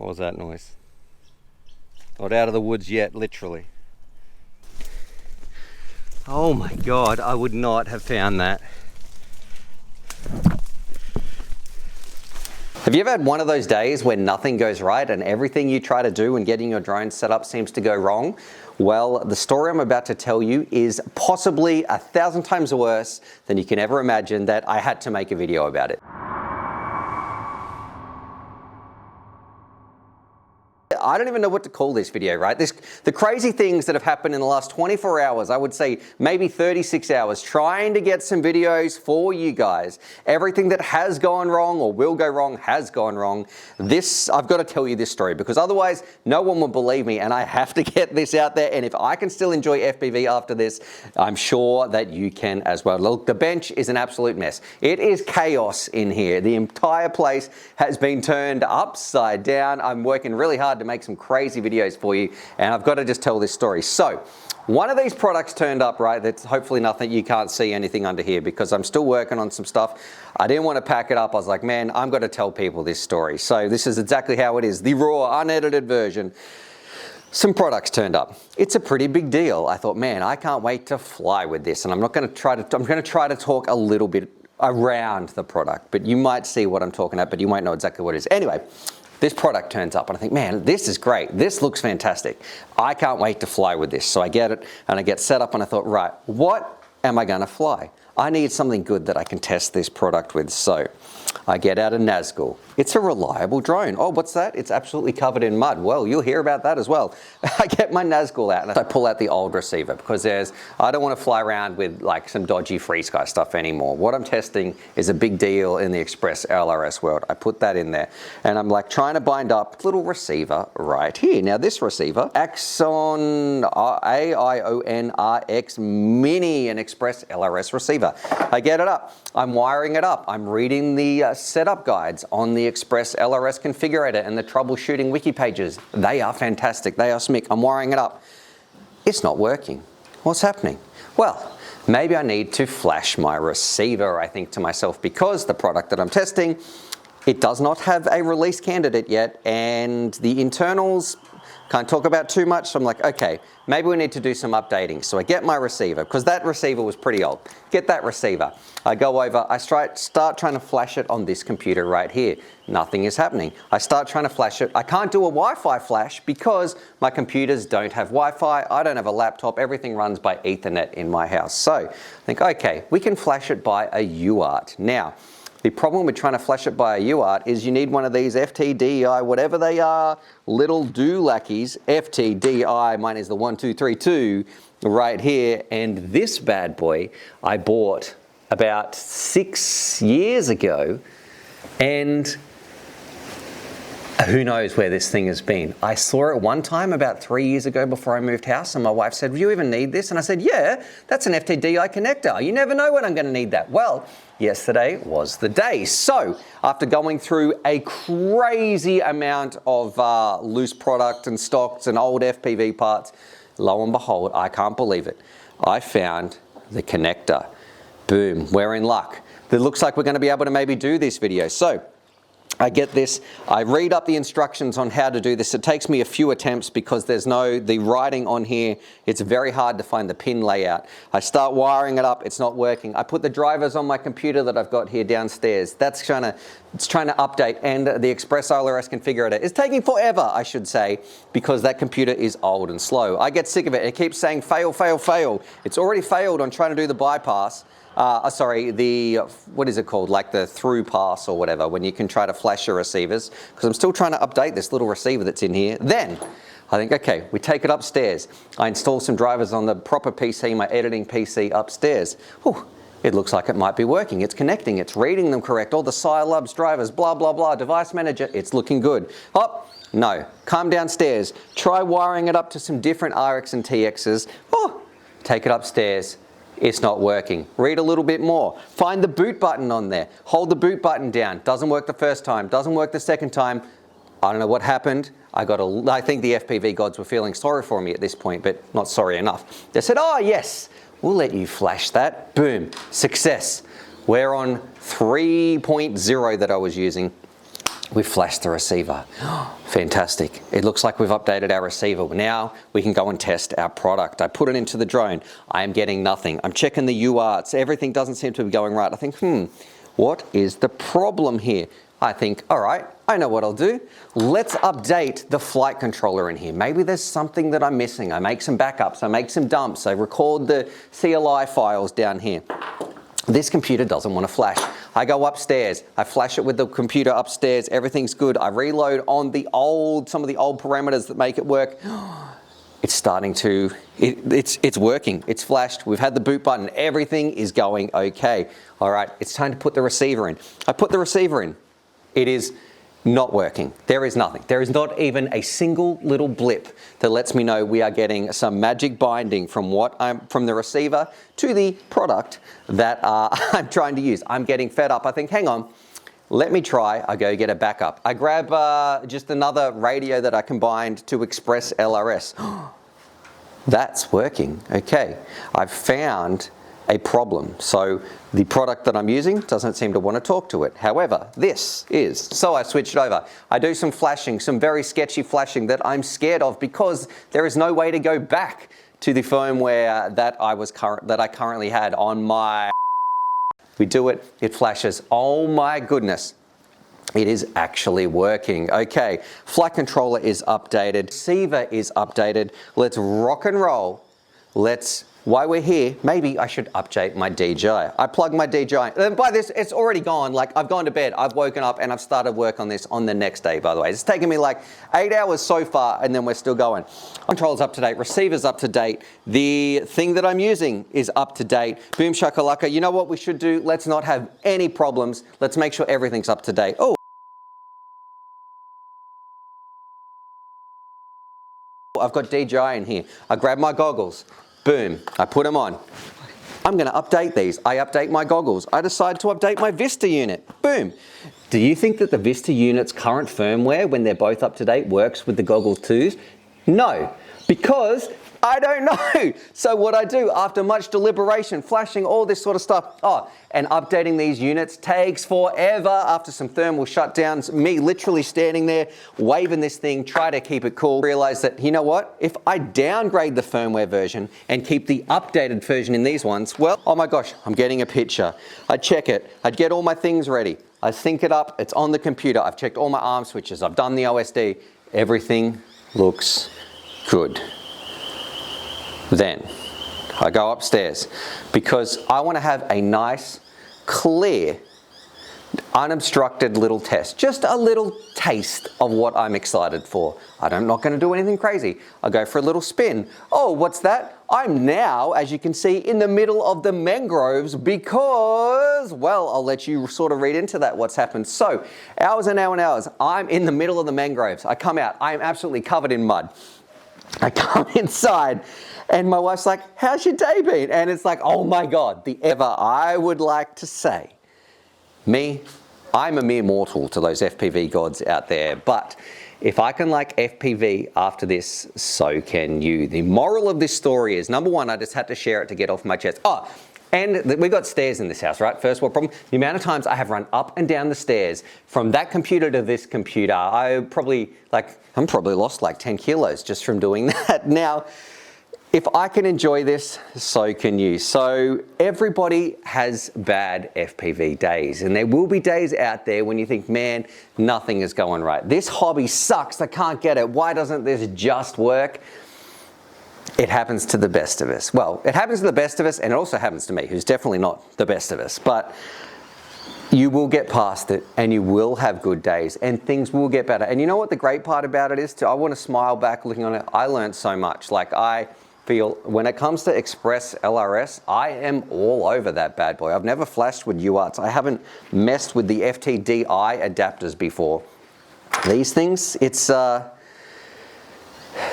What was that noise? Not out of the woods yet, literally. Oh my God, I would not have found that. Have you ever had one of those days where nothing goes right and everything you try to do when getting your drone set up seems to go wrong? Well, the story I'm about to tell you is possibly 1,000 times worse than you can ever imagine that I had to make a video about it. I don't even know what to call this video, right? The crazy things that have happened in the last 24 hours, I would say maybe 36 hours, trying to get some videos for you guys. Everything that has gone wrong or will go wrong has gone wrong. I've got to tell you this story because otherwise no one will believe me, and I have to get this out there. And if I can still enjoy FPV after this, I'm sure that you can as well. Look, the bench is an absolute mess. It is chaos in here. The entire place has been turned upside down. I'm working really hard to make some crazy videos for you, and I've got to just tell this story. So one of these products turned up, right? That's hopefully nothing, you can't see anything under here because I'm still working on some stuff. I didn't want to pack it up. I was like, man, I'm going to tell people this story. So this is exactly how it is, the raw, unedited version. Some products turned up. It's a pretty big deal. I thought, man, I can't wait to fly with this, and I'm going to try to talk a little bit around the product, but you might see what I'm talking about, but you might know exactly what it is. Anyway, this product turns up and I think, man, this is great. This looks fantastic. I can't wait to fly with this. So I get it and I get set up and I thought, right, what am I going to fly? I need something good that I can test this product with. So I get out a Nazgul. It's a reliable drone. Oh, what's that? It's absolutely covered in mud. Well, you'll hear about that as well. I get my Nazgul out and I pull out the old receiver because I don't want to fly around with like some dodgy FrSky stuff anymore. What I'm testing is a big deal in the Express LRS world. I put that in there and I'm like trying to bind up a little receiver right here. Now this receiver, Axon AION-RX Mini, an Express LRS receiver. I get it up. I'm wiring it up. I'm reading the setup guides on the Express LRS configurator and the troubleshooting wiki pages. They are fantastic. They are smick. I'm wiring it up. It's not working. What's happening? Well, maybe I need to flash my receiver, I think to myself, because the product that I'm testing, it does not have a release candidate yet, and the internals can't talk about too much. So I'm like, okay, maybe we need to do some updating. So I get my receiver, because that receiver was pretty old. Get that receiver. I go over, I start trying to flash it on this computer right here. Nothing is happening. I start trying to flash it. I can't do a Wi-Fi flash because my computers don't have Wi-Fi. I don't have a laptop. Everything runs by Ethernet in my house. So I think, okay, we can flash it by a UART. Now, the problem with trying to flash it by a UART is you need one of these FTDI, whatever they are, little doolackies, FTDI, mine is the 1232 right here. And this bad boy I bought about 6 years ago, and who knows where this thing has been. I saw it one time about 3 years ago before I moved house, and my wife said, do you even need this? And I said, yeah, that's an FTDI connector. You never know when I'm gonna need that. Well, yesterday was the day. So after going through a crazy amount of loose product and stocks and old FPV parts, lo and behold, I can't believe it, I found the connector. Boom, we're in luck. It looks like we're gonna be able to maybe do this video. So I get this, I read up the instructions on how to do this. It takes me a few attempts because there's the writing on here. It's very hard to find the pin layout. I start wiring it up, it's not working. I put the drivers on my computer that I've got here downstairs. It's trying to update, and the Express LRS configurator is taking forever, I should say, because that computer is old and slow. I get sick of it. It keeps saying fail, fail, fail. It's already failed on trying to do the bypass. What is it called? Like the through pass or whatever, when you can try to flash your receivers, because I'm still trying to update this little receiver that's in here. Then I think, okay, we take it upstairs. I install some drivers on the proper PC, my editing PC upstairs. Whew, it looks like it might be working. It's connecting, it's reading them correct. All the Scilabs drivers, blah, blah, blah, device manager, it's looking good. Oh, no, come downstairs. Try wiring it up to some different RX and TXs. Oh, take it upstairs. It's not working. Read a little bit more. Find the boot button on there. Hold the boot button down. Doesn't work the first time. Doesn't work the second time. I don't know what happened. I think the FPV gods were feeling sorry for me at this point, but not sorry enough. They said, oh yes, we'll let you flash that. Boom, success. We're on 3.0 that I was using. We flashed the receiver. Fantastic. It looks like we've updated our receiver. Now we can go and test our product. I put it into the drone. I am getting nothing. I'm checking the UARTs. Everything doesn't seem to be going right. I think, what is the problem here? I think, all right, I know what I'll do. Let's update the flight controller in here. Maybe there's something that I'm missing. I make some backups. I make some dumps. I record the CLI files down here. This computer doesn't want to flash. I go upstairs, I flash it with the computer upstairs, everything's good. I reload on some of the old parameters that make it work. It's starting to, it's working, it's flashed. We've had the boot button, everything is going okay. All right, it's time to put the receiver in. I put the receiver in. It is not working. There is nothing. There is not even a single little blip that lets me know we are getting some magic binding from from the receiver to the product that I'm trying to use. I'm getting fed up. I think, hang on, let me try. I go get a backup. I grab just another radio that I combined to Express LRS. That's working. Okay, I've found a problem. So the product that I'm using doesn't seem to want to talk to it. However, this is. So I switched over. I do some flashing, some very sketchy flashing that I'm scared of because there is no way to go back to the firmware that I currently had on my. We do it, it flashes. Oh my goodness. It is actually working. Okay, flight controller is updated. Receiver is updated. Let's rock and roll. While we're here, maybe I should update my DJI. I plug my DJI. And by this, it's already gone. Like, I've gone to bed, I've woken up, and I've started work on this on the next day, by the way. It's taken me like 8 hours so far, and then we're still going. Control's up to date, receiver's up to date. The thing that I'm using is up to date. Boom shakalaka. You know what we should do? Let's not have any problems. Let's make sure everything's up to date. Oh. I've got DJI in here. I grab my goggles. Boom, I put them on. I'm gonna update these. I update my goggles. I decide to update my Vista unit. Boom. Do you think that the Vista unit's current firmware, when they're both up to date, works with the goggles too? No, because I don't know. So what I do after much deliberation, flashing, all this sort of stuff, and updating these units takes forever after some thermal shutdowns, me literally standing there, waving this thing, try to keep it cool, realize that, you know what? If I downgrade the firmware version and keep the updated version in these ones, well, oh my gosh, I'm getting a picture. I'd check it, I'd get all my things ready. I sync it up, it's on the computer, I've checked all my arm switches, I've done the OSD, everything looks good. Then I go upstairs because I want to have a nice, clear, unobstructed little test. Just a little taste of what I'm excited for. I'm not going to do anything crazy. I go for a little spin. Oh, what's that? I'm now, as you can see, in the middle of the mangroves because, well, I'll let you sort of read into that what's happened. So, hours and hours and hours, I'm in the middle of the mangroves. I come out, I am absolutely covered in mud. I come inside and my wife's like, how's your day been? And it's like, oh my God, I would like to say, I'm a mere mortal to those FPV gods out there, but if I can like FPV after this, so can you. The moral of this story is, number one, I just had to share it to get off my chest. And we've got stairs in this house, right? First world problem. The amount of times I have run up and down the stairs from that computer to this computer, I'm probably lost like 10 kilos just from doing that. Now, if I can enjoy this, so can you. So everybody has bad FPV days, and there will be days out there when you think, man, nothing is going right. This hobby sucks, I can't get it. Why doesn't this just work? It happens to the best of us. Well, it happens to the best of us, and it also happens to me, who's definitely not the best of us. But you will get past it, and you will have good days, and things will get better. And you know what the great part about it is? I want to smile back looking on it. I learned so much. Like, I feel when it comes to Express LRS, I am all over that bad boy. I've never flashed with UARTs. I haven't messed with the FTDI adapters before. These things, it's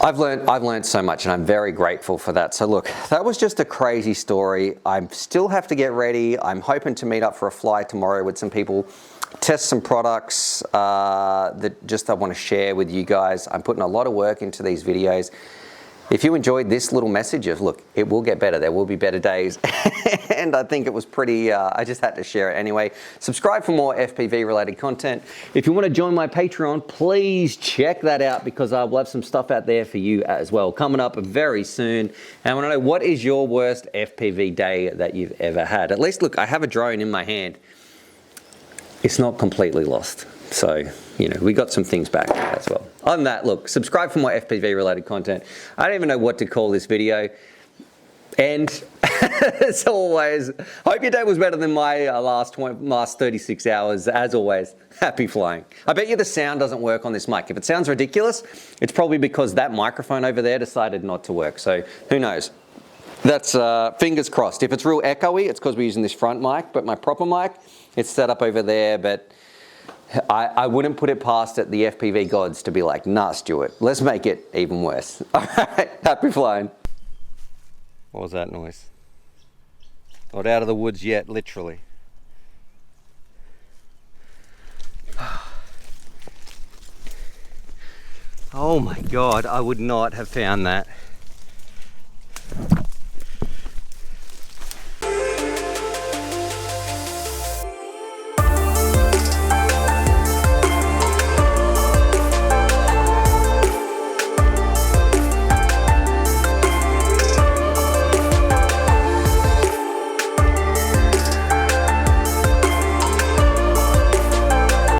I've learned so much, and I'm very grateful for that. So look, that was just a crazy story. I still have to get ready. I'm hoping to meet up for a fly tomorrow with some people, test some products that I want to share with you guys. I'm putting a lot of work into these videos. If you enjoyed this little message of, look, it will get better, there will be better days, and I think it was pretty, I just had to share it anyway. Subscribe for more FPV related content. If you want to join my Patreon, please check that out because I will have some stuff out there for you as well, coming up very soon. And I want to know, what is your worst FPV day that you've ever had? At least, look, I have a drone in my hand. It's not completely lost. So, you know, we got some things back as well. Other than that, look, subscribe for more FPV related content. I don't even know what to call this video. And as always, hope your day was better than my last 36 hours. As always, happy flying. I bet you the sound doesn't work on this mic. If it sounds ridiculous, it's probably because that microphone over there decided not to work. So who knows? That's fingers crossed. If it's real echoey, it's because we're using this front mic, but my proper mic, it's set up over there, but I wouldn't put it past it, the FPV gods, to be like, nah, Stuart, let's make it even worse. All right, happy flying. What was that noise? Not out of the woods yet, literally. Oh my God, I would not have found that.